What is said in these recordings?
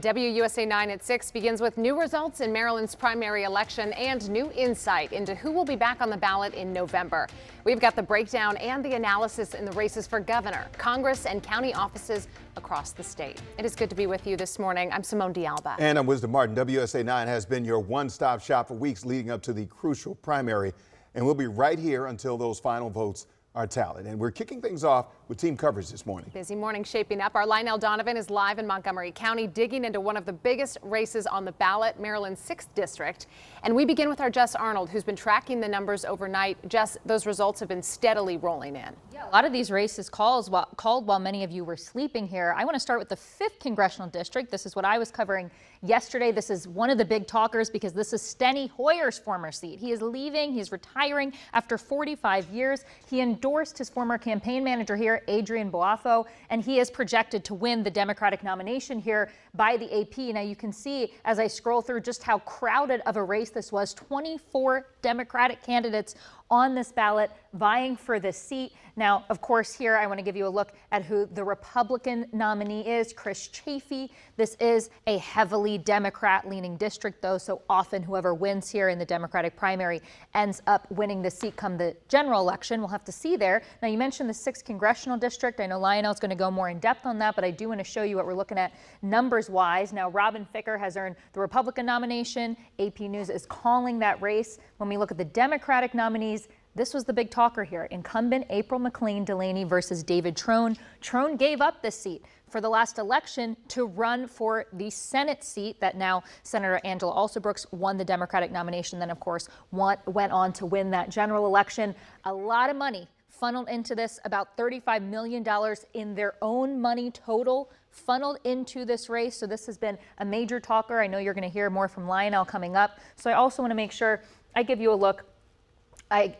WUSA 9 at 6 begins with new results in Maryland's primary election and new insight into who will be back on the ballot in November. We've got the breakdown and the analysis in the races for governor, Congress, and county offices across the state. It is good to be with you this morning. I'm Simone D'Alba. And I'm Wisdom Martin. WUSA 9 has been your one-stop shop for weeks leading up to the crucial primary. And we'll be right here until those final votes are tallied. And we're kicking things off with team coverage this morning. Busy morning shaping up. Our Lionel Donovan is live in Montgomery County, digging into one of the biggest races on the ballot, Maryland's 6th district. And we begin with our Jess Arnold, who's been tracking the numbers overnight. Jess, those results have been steadily rolling in. Yeah, a lot of these races called while many of you were sleeping here. I want to start with the 5th congressional district. This is what I was covering yesterday. This is one of the big talkers because this is Steny Hoyer's former seat. He is leaving. He's retiring after 45 years. He endorsed his former campaign manager here, Adrian Boafo, and he is projected to win the Democratic nomination here by the AP. Now you can see as I scroll through just how crowded of a race this was. 24 Democratic candidates on this ballot vying for this seat. Now, of course, here I want to give you a look at who the Republican nominee is, Chris Chafee. This is a heavily Democrat-leaning district, though, so often whoever wins here in the Democratic primary ends up winning the seat come the general election. We'll have to see there. Now, you mentioned the 6th congressional district. I know Lionel's going to go more in depth on that, but I do want to show you what we're looking at numbers-wise. Now, Robin Ficker has earned the Republican nomination. AP News is calling that race. When we look at the Democratic nominees, this was the big talker here. Incumbent April McLean Delaney versus David Trone. Trone gave up this seat for the last election to run for the Senate seat that now Senator Angela Alsobrooks won the Democratic nomination, then of course went on to win that general election. A lot of money funneled into this, about $35 million in their own money total funneled into this race. So this has been a major talker. I know you're going to hear more from Lionel coming up. So I also want to make sure I give you a look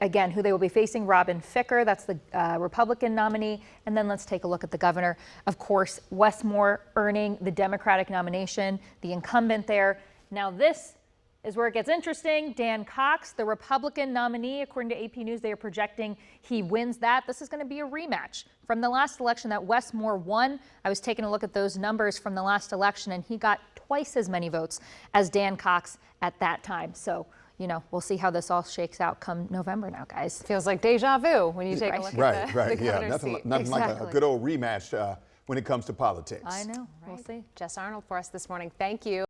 again, who they will be facing. Robin Ficker, that's the Republican nominee. And then let's take a look at the governor. Of course, Wes Moore earning the Democratic nomination, the incumbent there. Now this is where it gets interesting. Dan Cox, the Republican nominee, according to AP News, they are projecting he wins that. This is going to be a rematch from the last election that Wes Moore won. I was taking a look at those numbers from the last election, and he got twice as many votes as Dan Cox at that time. So, you know, we'll see how this all shakes out come November now, guys. Feels like deja vu when you take a look at the governor's seat. Nothing like a good old rematch when it comes to politics. I know. We'll see. Jess Arnold for us this morning. Thank you.